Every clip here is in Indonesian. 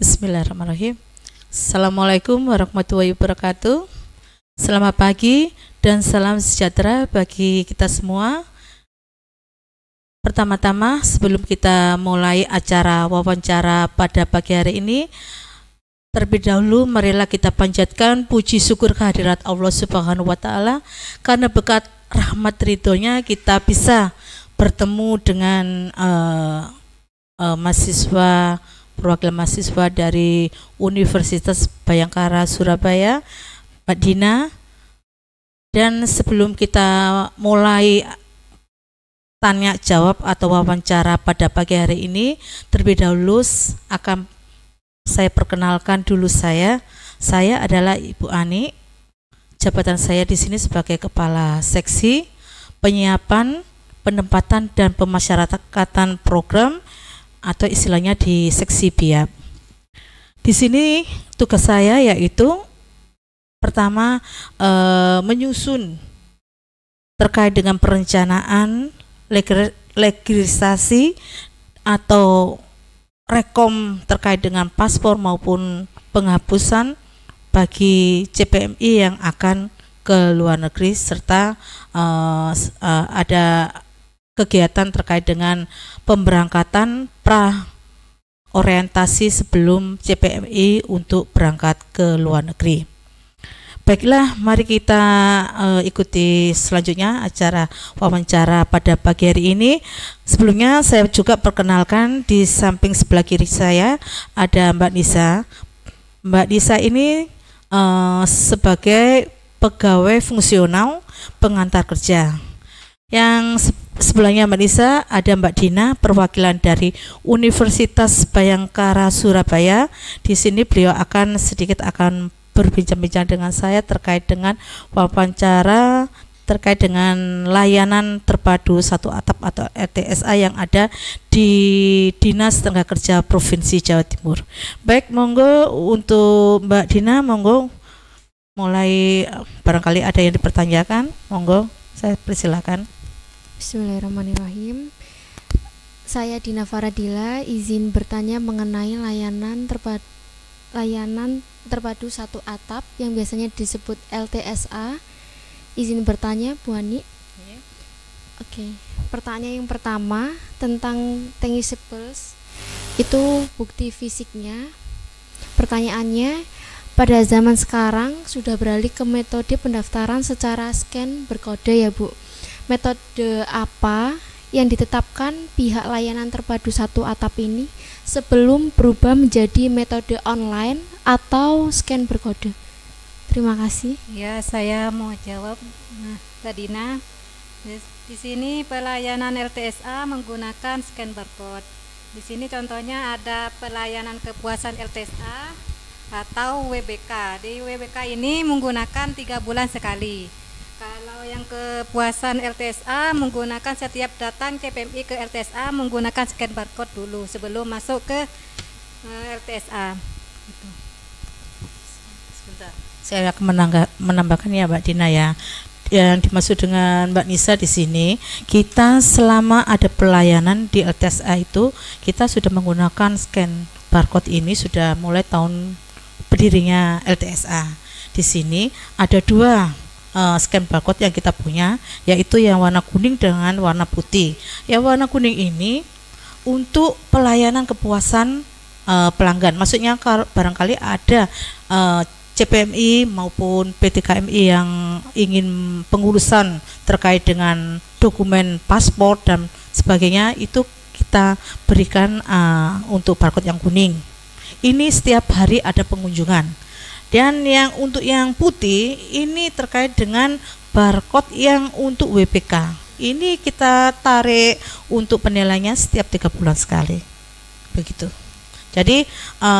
Bismillahirrahmanirrahim. Assalamualaikum warahmatullahi wabarakatuh. Selamat pagi dan salam sejahtera bagi kita semua. Pertama-tama sebelum kita mulai acara wawancara pada pagi hari ini, terlebih dahulu marilah kita panjatkan puji syukur kehadirat Allah Subhanahu wa taala karena berkat rahmat ridhonya kita bisa bertemu dengan mahasiswa, perwakilan mahasiswa dari Universitas Bhayangkara Surabaya, Mbak Dina. Dan sebelum kita mulai tanya jawab atau wawancara pada pagi hari ini, terlebih dahulu akan saya perkenalkan dulu saya. Saya adalah Ibu Ani. Jabatan saya di sini sebagai Kepala Seksi Penyiapan, Penempatan dan Pemasyarakatan Program atau istilahnya di Seksi BIAP. Di sini tugas saya yaitu pertama menyusun terkait dengan perencanaan legislasi atau rekom terkait dengan paspor maupun penghapusan bagi CPMI yang akan ke luar negeri, serta ada kegiatan terkait dengan pemberangkatan pra orientasi sebelum CPMI untuk berangkat ke luar negeri. Baiklah, mari kita ikuti selanjutnya acara wawancara pada pagi hari ini. Sebelumnya saya juga perkenalkan, di samping sebelah kiri saya ada Mbak Nisa. Mbak Nisa ini sebagai pegawai fungsional pengantar kerja. Yang sebelahnya Mbak Nisa ada Mbak Dina, perwakilan dari Universitas Bhayangkara Surabaya. Di sini beliau akan berbincang-bincang dengan saya terkait dengan wawancara terkait dengan layanan terpadu satu atap atau LTSA yang ada di Dinas Tenaga Kerja Provinsi Jawa Timur. Baik, monggo untuk Mbak Dina, monggo mulai, barangkali ada yang dipertanyakan, monggo saya persilakan. Bismillahirrahmanirrahim. Saya Dina Faradila, izin bertanya mengenai layanan terpadu satu atap yang biasanya disebut LTSA. Izin bertanya, Bu Ani. Oke. Pertanyaan yang pertama tentang tangibles, itu bukti fisiknya. Pertanyaannya, pada zaman sekarang sudah beralih ke metode pendaftaran secara scan berkode ya, Bu. Metode apa yang ditetapkan pihak layanan terpadu satu atap ini sebelum berubah menjadi metode online atau scan berkode? Terima kasih. Ya, saya mau jawab. Mbak Dina, di sini pelayanan LTSA menggunakan scan barcode. Di sini contohnya ada pelayanan kepuasan LTSA atau WBK. Di WBK ini menggunakan 3 bulan sekali. Kalau yang kepuasan LTSA menggunakan setiap datang CPMI ke LTSA menggunakan scan barcode dulu sebelum masuk ke LTSA. Gitu. Sebentar, saya akan menambahkan ya Mbak Dina ya. Yang dimaksud dengan Mbak Nisa di sini, kita selama ada pelayanan di LTSA itu kita sudah menggunakan scan barcode ini sudah mulai tahun berdirinya LTSA. Di sini ada 2 scan barcode yang kita punya, yaitu yang warna kuning dengan warna putih. Yang warna kuning ini untuk pelayanan kepuasan pelanggan, maksudnya barangkali ada CPMI maupun PT KMI yang ingin pengurusan terkait dengan dokumen paspor dan sebagainya, itu kita berikan untuk barcode yang kuning. Ini setiap hari ada pengunjungan. Dan yang untuk yang putih ini terkait dengan barcode yang untuk WPK. Ini kita tarik untuk penilaiannya setiap 3 bulan sekali. Begitu. Jadi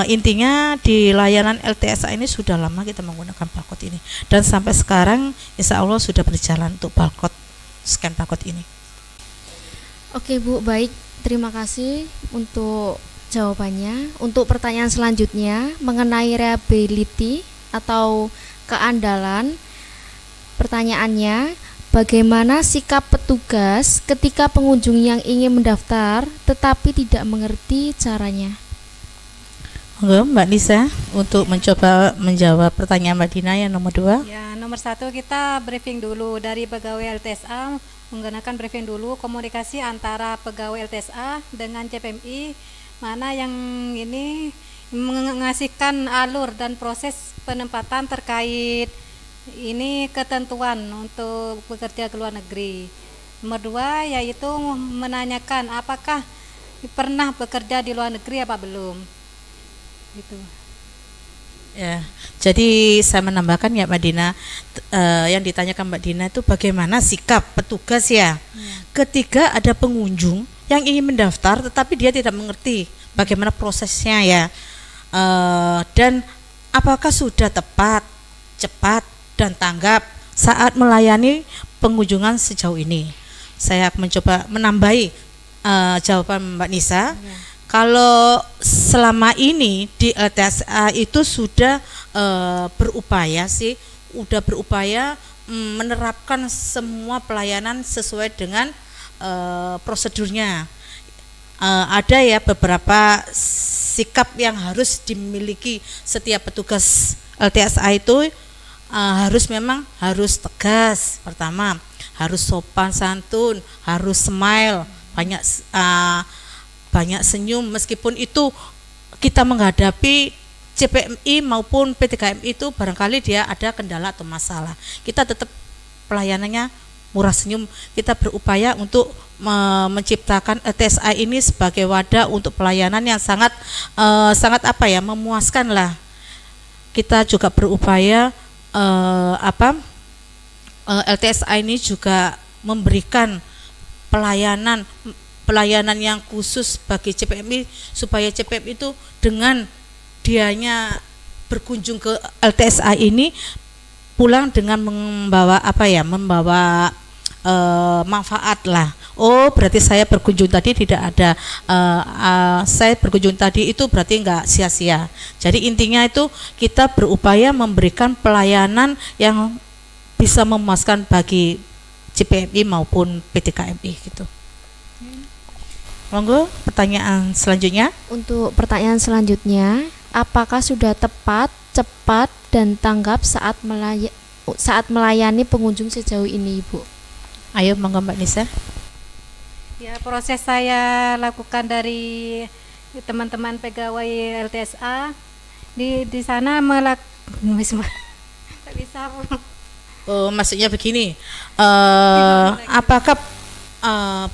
intinya di layanan LTSA ini sudah lama kita menggunakan barcode ini. Dan sampai sekarang insya Allah sudah berjalan untuk barcode, scan barcode ini. Oke Bu, baik. Terima kasih untuk jawabannya. Untuk pertanyaan selanjutnya mengenai reliability atau keandalan, pertanyaannya, bagaimana sikap petugas ketika pengunjung yang ingin mendaftar tetapi tidak mengerti caranya? Monggo Mbak Nisa untuk mencoba menjawab pertanyaan Mbak Dina yang nomor 2. Ya, nomor 1 kita briefing dulu dari pegawai LTSA, menggunakan briefing dulu komunikasi antara pegawai LTSA dengan CPMI, mana yang ini mengasihkan alur dan proses penempatan terkait ini ketentuan untuk bekerja ke luar negeri. Nomor 2 yaitu menanyakan apakah pernah bekerja di luar negeri apa belum. Gitu. Ya, jadi saya menambahkan ya Mbak Dina, yang ditanyakan Mbak Dina itu bagaimana sikap petugas ya, ketika ada pengunjung yang ingin mendaftar tetapi dia tidak mengerti bagaimana prosesnya ya, dan apakah sudah tepat, cepat dan tanggap saat melayani pengunjungan sejauh ini. Saya akan mencoba menambahi jawaban Mbak Nisa. Kalau selama ini di LTSA itu sudah berupaya menerapkan semua pelayanan sesuai dengan prosedurnya. Ada ya beberapa sikap yang harus dimiliki setiap petugas LTSA itu, harus tegas. Pertama, harus sopan santun, harus smile, banyak senyum, meskipun itu kita menghadapi CPMI maupun PTKMI itu barangkali dia ada kendala atau masalah, kita tetap pelayanannya murah senyum. Kita berupaya untuk menciptakan LTSA ini sebagai wadah untuk pelayanan yang sangat memuaskan lah. Kita juga berupaya LTSA ini juga memberikan pelayanan yang khusus bagi CPMI, supaya CPMI itu dengan dianya berkunjung ke LTSA ini pulang dengan membawa manfaat lah. Oh, berarti saya berkunjung tadi tidak ada saya berkunjung tadi itu berarti enggak sia-sia. Jadi intinya itu kita berupaya memberikan pelayanan yang bisa memuaskan bagi CPMI maupun PTKMI gitu. Monggo pertanyaan selanjutnya. Untuk pertanyaan selanjutnya, apakah sudah tepat, cepat dan tanggap saat melayani pengunjung sejauh ini, Ibu? Ayo monggo Mbak Nisa. Ya, proses saya lakukan dari teman-teman pegawai LTSA di sana bisa. Oh, maksudnya begini, apakah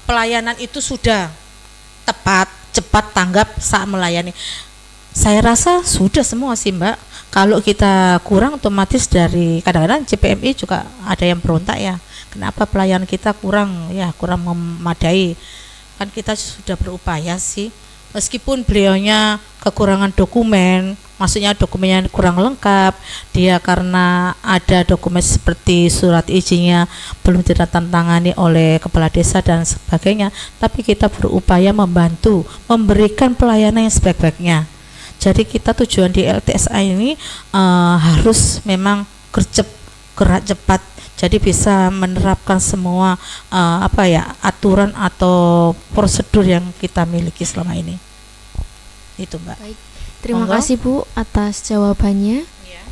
pelayanan itu sudah tepat, cepat, tanggap saat melayani? Saya rasa sudah semua sih Mbak. Kalau kita kurang, otomatis dari kadang-kadang CPMI juga ada yang berontak ya, kenapa pelayanan kita kurang memadai. Kan kita sudah berupaya sih, meskipun beliaunya kekurangan dokumen, maksudnya dokumennya kurang lengkap, dia karena ada dokumen seperti surat izinnya belum ditandatangani oleh kepala desa dan sebagainya, tapi kita berupaya membantu, memberikan pelayanan yang sebaik-baiknya. Jadi kita tujuan di LTSA ini harus memang gerak cepat, jadi bisa menerapkan semua aturan atau prosedur yang kita miliki selama ini. Itu Mbak. Baik. Terima kasih Bu atas jawabannya. Ya.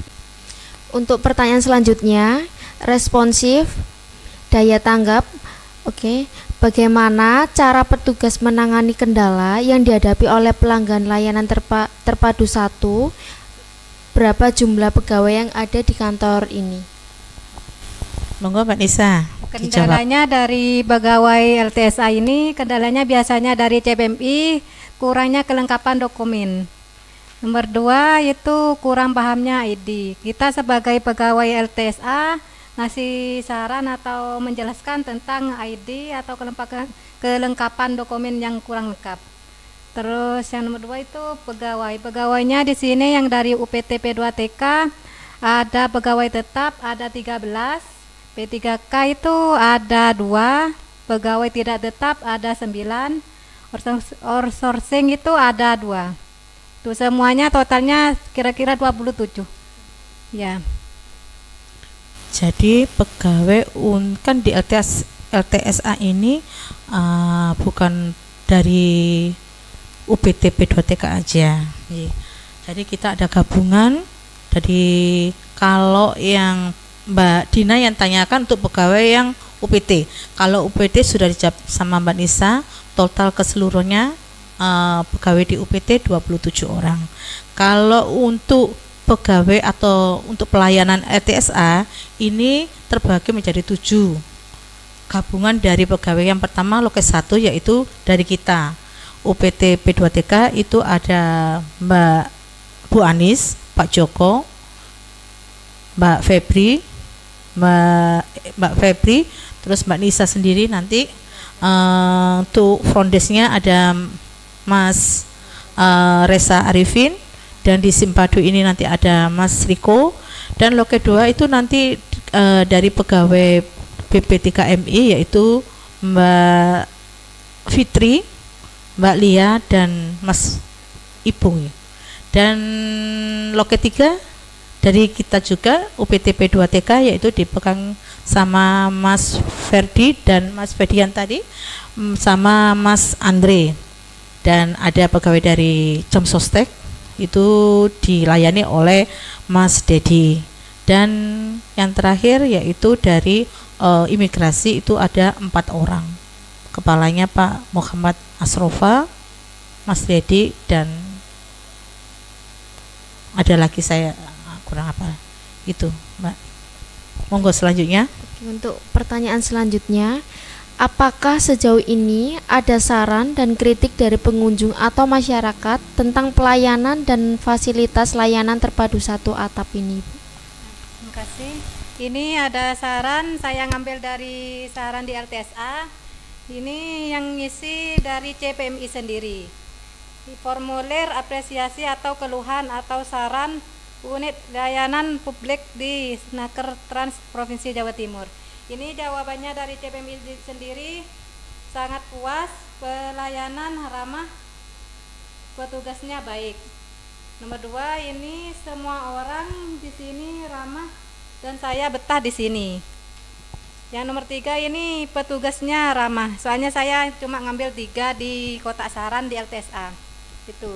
Untuk pertanyaan selanjutnya, responsif, daya tanggap. Oke. Bagaimana cara petugas menangani kendala yang dihadapi oleh pelanggan layanan terpadu 1? Berapa jumlah pegawai yang ada di kantor ini? Monggo Mbak Nisa. Kendalanya dari pegawai LTSA ini, kendalanya biasanya dari CPMI, kurangnya kelengkapan dokumen. Nomor 2 itu kurang pahamnya ID. Kita sebagai pegawai LTSA ngasih saran atau menjelaskan tentang ID atau kelengkapan dokumen yang kurang lengkap. Terus yang nomor 2 itu pegawainya di sini yang dari UPT P2TK ada pegawai tetap ada 13, P3K itu ada 2, pegawai tidak tetap ada 9, outsourcing itu ada 2. Itu semuanya totalnya kira-kira 27. Ya. Jadi pegawai kan di LTSA ini bukan dari UPT P2TK aja. Jadi kita ada gabungan. Jadi kalau yang Mbak Dina yang tanyakan untuk pegawai yang UPT. Kalau UPT sudah dijawab sama Mbak Nisa, total keseluruhannya pegawai di UPT 27 orang. Kalau untuk pegawai atau untuk pelayanan LTSA ini terbagi menjadi 7 gabungan dari pegawai. Yang pertama loket 1 yaitu dari kita UPT P2TK itu ada Bu Anis, Pak Joko, Mbak Febri, Mbak Febri, terus Mbak Nisa sendiri nanti. Untuk front desk-nya ada Mas Reza Arifin, dan di Simpadu ini nanti ada Mas Riko, dan loket 2 itu nanti dari pegawai BP3MI yaitu Mbak Fitri, Mbak Lia, dan Mas Ipung. Dan loket 3 dari kita juga UPT P2TK yaitu dipegang sama Mas Ferdi dan Mas Ferdian tadi sama Mas Andre, dan ada pegawai dari Jomsostek itu dilayani oleh Mas Dedi, dan yang terakhir yaitu dari imigrasi itu ada 4 orang, kepalanya Pak Muhammad Asrofa, Mas Dedi, dan ada lagi saya kurang apa itu Mbak. Monggo selanjutnya. Oke, untuk pertanyaan selanjutnya, apakah sejauh ini ada saran dan kritik dari pengunjung atau masyarakat tentang pelayanan dan fasilitas layanan terpadu satu atap ini? Terima kasih. Ini ada saran, saya ngambil dari saran di LTSA. Ini yang ngisi dari CPMI sendiri. Di formulir apresiasi atau keluhan atau saran unit layanan publik di Snaker Trans Provinsi Jawa Timur. Ini jawabannya dari CPMI sendiri, sangat puas, pelayanan ramah, petugasnya baik. Nomor 2, ini semua orang di sini ramah dan saya betah di sini. Yang nomor 3 ini petugasnya ramah. Soalnya saya cuma ngambil 3 di kotak saran di LTSA. Itu.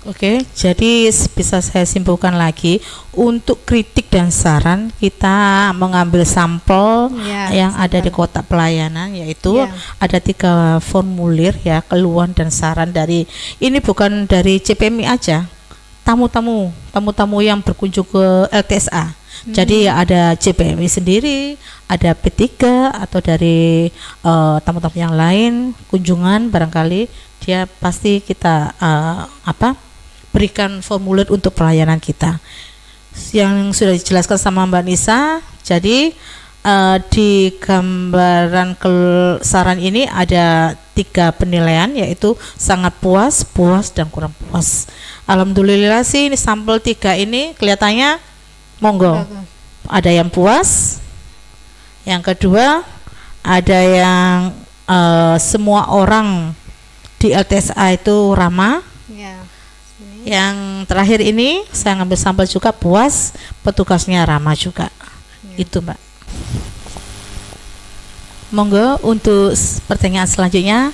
Oke, jadi bisa saya simpulkan lagi, untuk kritik dan saran kita mengambil sampel yang ada di kotak pelayanan, yaitu ada 3 formulir ya, keluhan dan saran dari ini bukan dari CPMI aja, tamu-tamu yang berkunjung ke LTSA. Jadi ya ada CPMI sendiri, ada P3 atau dari tamu-tamu yang lain kunjungan, barangkali dia pasti kita berikan formulir untuk pelayanan kita yang sudah dijelaskan sama Mbak Nisa. Jadi di gambaran saran ini ada 3 penilaian, yaitu sangat puas, puas, dan kurang puas. Alhamdulillah sih ini sampel 3 ini kelihatannya monggo. Ada yang puas, yang kedua ada yang semua orang di LTSA itu ramah. Yang terakhir ini saya ngambil sampel juga puas, petugasnya ramah juga. Itu Mbak. Monggo untuk pertanyaan selanjutnya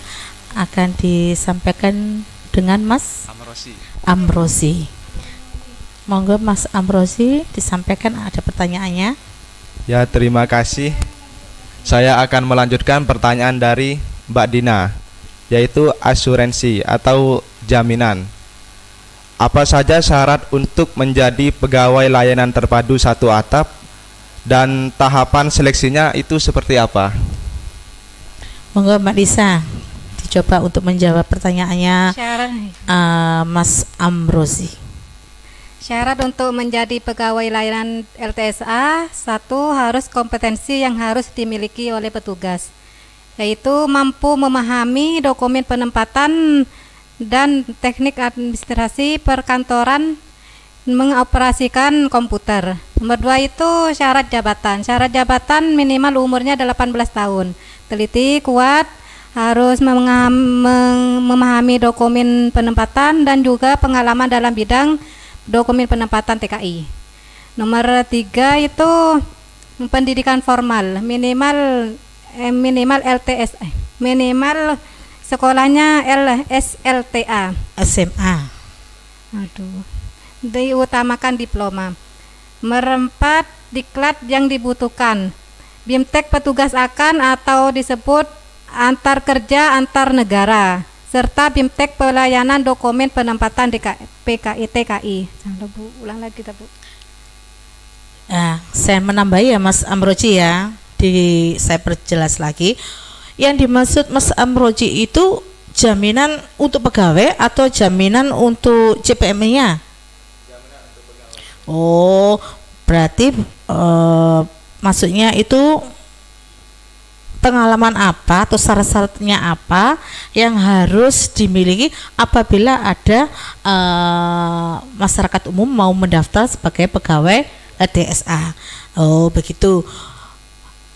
akan disampaikan dengan Mas Amrozi. Monggo Mas Amrozi disampaikan, ada pertanyaannya. Ya, terima kasih. Saya akan melanjutkan pertanyaan dari Mbak Dina, yaitu asuransi atau jaminan. Apa saja syarat untuk menjadi pegawai layanan terpadu satu atap dan tahapan seleksinya itu seperti apa? Monggo Mbak Nisa dicoba untuk menjawab pertanyaannya Mas Amrozi. Syarat untuk menjadi pegawai layanan LTSA, 1, harus kompetensi yang harus dimiliki oleh petugas, yaitu mampu memahami dokumen penempatan dan teknik administrasi perkantoran, mengoperasikan komputer. Nomor 2 itu syarat jabatan. Syarat jabatan minimal umurnya 18 tahun. Teliti, kuat, harus memahami dokumen penempatan dan juga pengalaman dalam bidang dokumen penempatan TKI. Nomor 3 itu pendidikan formal, minimal LTS, minimal sekolahnya SLTA, SMA. Aduh. Diutamakan diploma. Merempat diklat yang dibutuhkan. BIMTEK petugas akan atau disebut antar kerja antar negara, serta BIMTEK pelayanan dokumen penempatan PKI TKI. Jangan Bu, ulang lagi kita Bu. Saya menambahi ya Mas Amroji ya, saya perjelas lagi. Yang dimaksud Mas Amroji itu jaminan untuk pegawai atau jaminan untuk CPM-nya? Oh, berarti maksudnya itu pengalaman apa atau syarat-syaratnya apa yang harus dimiliki apabila ada masyarakat umum mau mendaftar sebagai pegawai LTSA. Oh, begitu.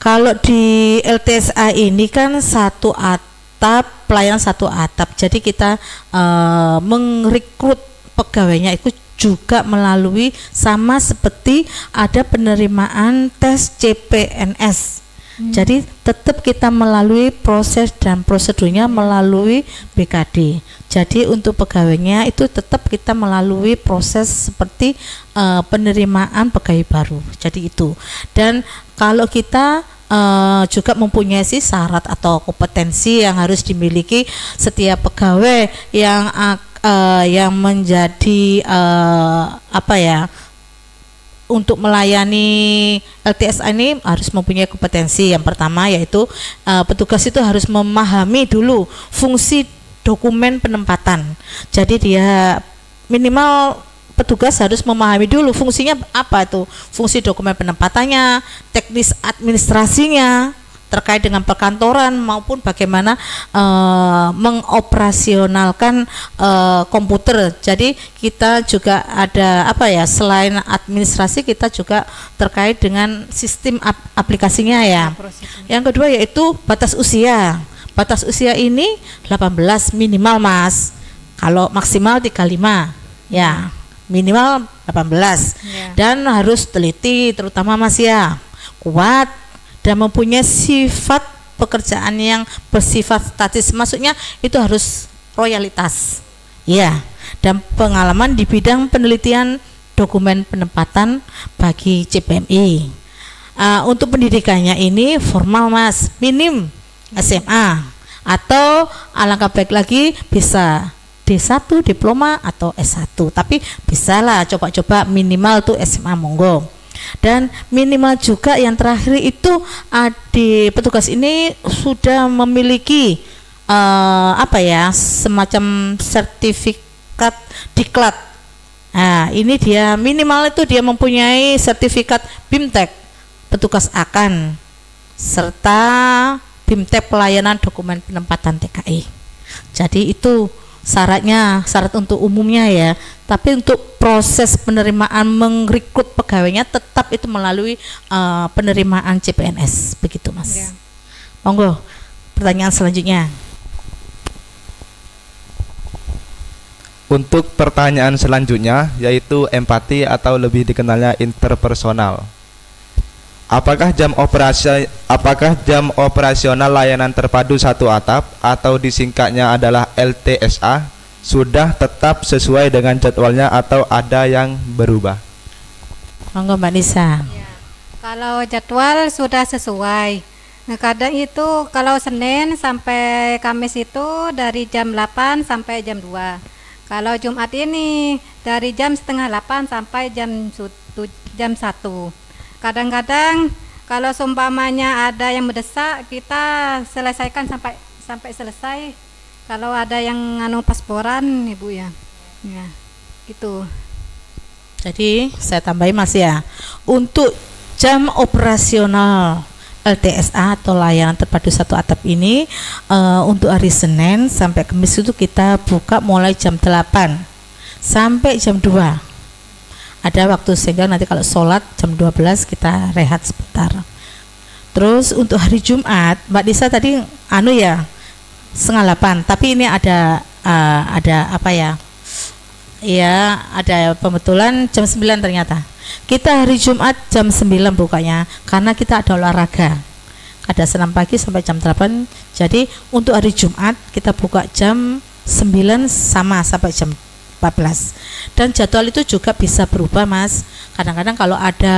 Kalau di LTSA ini kan satu atap, pelayanan satu atap. Jadi kita merekrut pegawainya itu juga melalui sama seperti ada penerimaan tes CPNS. Jadi tetap kita melalui proses dan prosedurnya melalui BKD. Jadi untuk pegawainya itu tetap kita melalui proses seperti penerimaan pegawai baru. Jadi itu. Dan kalau kita juga mempunyai syarat atau kompetensi yang harus dimiliki setiap pegawai yang menjadi untuk melayani LTSA ini harus mempunyai kompetensi. Yang pertama yaitu petugas itu harus memahami dulu fungsi dokumen penempatan. Jadi dia minimal petugas harus memahami dulu fungsinya apa itu, fungsi dokumen penempatannya, teknis administrasinya terkait dengan perkantoran maupun bagaimana mengoperasionalkan komputer. Jadi kita juga ada selain administrasi kita juga terkait dengan sistem aplikasinya ya. Yang kedua yaitu batas usia. Batas usia ini 18 minimal Mas. Kalau maksimal 35 ya. Minimal 18 dan harus teliti terutama Mas ya. Kuat dan mempunyai sifat pekerjaan yang bersifat statis, maksudnya itu harus royalitas ya, dan pengalaman di bidang penelitian dokumen penempatan bagi CPMI. Untuk pendidikannya ini formal Mas, minim SMA atau alangkah baik lagi bisa D1 diploma atau S1, tapi bisalah coba-coba minimal tuh SMA monggo. Dan minimal juga yang terakhir itu di petugas ini sudah memiliki semacam sertifikat diklat. Nah, ini dia minimal itu dia mempunyai sertifikat BIMTEK petugas akan serta BIMTEK pelayanan dokumen penempatan TKI. Jadi itu syarat untuk umumnya ya, tapi untuk proses penerimaan merekrut pegawainya tetap itu melalui penerimaan CPNS, begitu Mas ya. Monggo pertanyaan selanjutnya. Untuk pertanyaan selanjutnya yaitu empati atau lebih dikenalnya interpersonal. Apakah jam operasional layanan terpadu satu atap atau disingkatnya adalah LTSA sudah tetap sesuai dengan jadwalnya atau ada yang berubah? Monggo Mbak Nisa. Ya, kalau jadwal sudah sesuai. Nah, kadang itu kalau Senin sampai Kamis itu dari jam 8 sampai jam 2. Kalau Jumat ini dari jam setengah 8 sampai jam 1. Kadang-kadang kalau seumpamanya ada yang mendesak kita selesaikan sampai selesai. Kalau ada yang pasporan Ibu ya. Ya, gitu. Jadi saya tambahin Mas ya. Untuk jam operasional LTSA atau layanan terpadu satu atap ini untuk hari Senin sampai Kamis itu kita buka mulai jam 8 sampai jam 2. Ada waktu sehingga nanti kalau sholat jam 12 kita rehat sebentar. Terus untuk hari Jumat Mbak Nisa tadi setengah 8, tapi ini ada ada pembetulan jam 9 ternyata. Kita hari Jumat jam 9 bukanya karena kita ada olahraga. Ada senam pagi sampai jam 8. Jadi untuk hari Jumat kita buka jam 9 sama sampai jam 14. Dan jadwal itu juga bisa berubah, Mas. Kadang-kadang kalau ada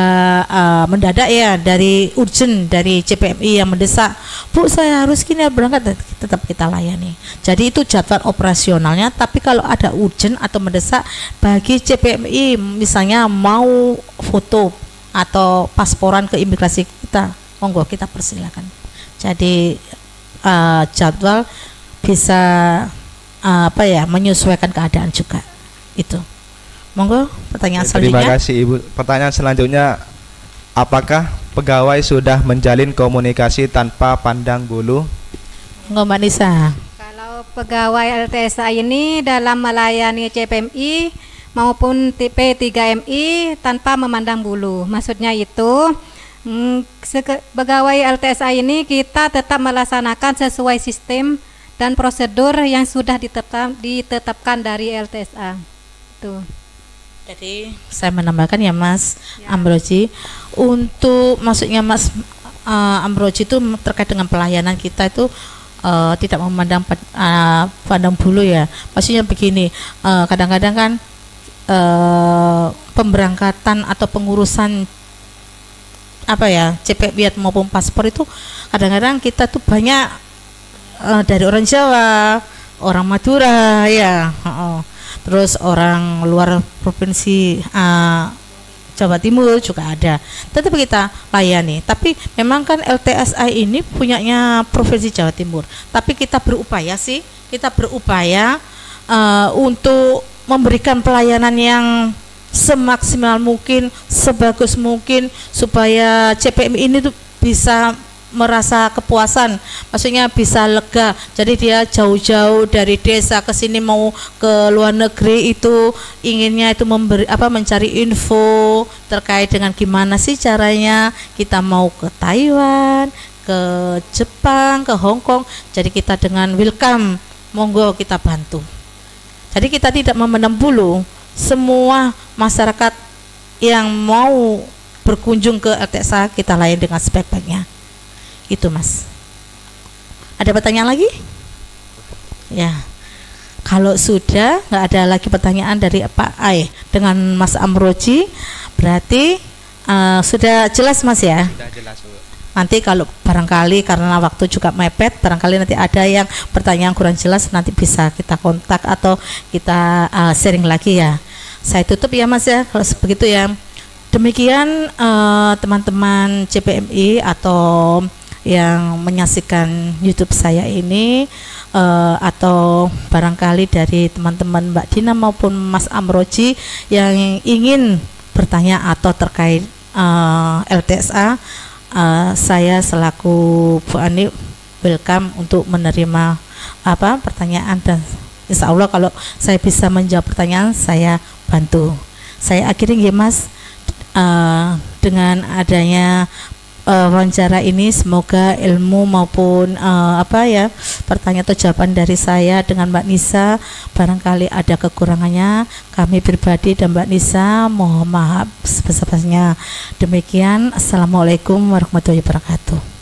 mendadak ya, dari urgent dari CPMI yang mendesak, Bu saya harus gini berangkat, tetap kita layani. Jadi itu jadwal operasionalnya. Tapi kalau ada urgent atau mendesak bagi CPMI, misalnya mau foto atau pasporan ke imigrasi kita, monggo kita persilakan. Jadi jadwal bisa menyesuaikan keadaan juga. Itu. Monggo pertanyaan selanjutnya. Terima kasih Ibu. Pertanyaan selanjutnya, apakah pegawai sudah menjalin komunikasi tanpa pandang bulu? Monggo Mbak Nisa. Kalau pegawai LTSA ini dalam melayani CPMI maupun P3MI tanpa memandang bulu. Maksudnya itu pegawai LTSA ini kita tetap melaksanakan sesuai sistem dan prosedur yang sudah ditetapkan dari LTSA. Tuh. Jadi saya menambahkan ya Mas Ambroji, untuk maksudnya Mas Ambroji itu terkait dengan pelayanan kita itu tidak memandang pandang bulu ya. Maksudnya begini, kadang-kadang kan pemberangkatan atau pengurusan CPMI maupun paspor itu kadang-kadang kita tuh banyak dari orang Jawa, orang Madura ya, terus orang luar provinsi Jawa Timur juga ada. Tetap kita layani. Tapi memang kan LTSA ini punyanya provinsi Jawa Timur. Tapi kita berupaya untuk memberikan pelayanan yang semaksimal mungkin, sebagus mungkin supaya CPMI ini tuh bisa merasa kepuasan, maksudnya bisa lega. Jadi dia jauh-jauh dari desa ke sini mau ke luar negeri itu inginnya itu mencari info terkait dengan gimana sih caranya kita mau ke Taiwan, ke Jepang, ke Hong Kong. Jadi kita dengan welcome, monggo kita bantu. Jadi kita tidak memandang bulu, semua masyarakat yang mau berkunjung ke LTSA kita layani dengan sebaik-baiknya. Itu Mas. Ada pertanyaan lagi? Ya. Kalau sudah nggak ada lagi pertanyaan dari Pak Ai dengan Mas Ambroji, berarti sudah jelas Mas ya? Sudah jelas Bu. Nanti kalau barangkali karena waktu juga mepet, barangkali nanti ada yang pertanyaan kurang jelas, nanti bisa kita kontak atau kita sharing lagi ya. Saya tutup ya Mas ya, kalau begitu ya. Demikian teman-teman CPMI atau yang menyaksikan YouTube saya ini, atau barangkali dari teman-teman Mbak Dina maupun Mas Ambroji yang ingin bertanya atau terkait LTSA, saya selaku Bu Ani welcome untuk menerima pertanyaan, dan insya Allah kalau saya bisa menjawab pertanyaan saya bantu. Saya akhiri ya Mas, dengan adanya wawancara ini semoga ilmu maupun pertanyaan atau jawaban dari saya dengan Mbak Nisa barangkali ada kekurangannya, kami pribadi dan Mbak Nisa mohon maaf sebesar-besarnya. Demikian, assalamualaikum warahmatullahi wabarakatuh.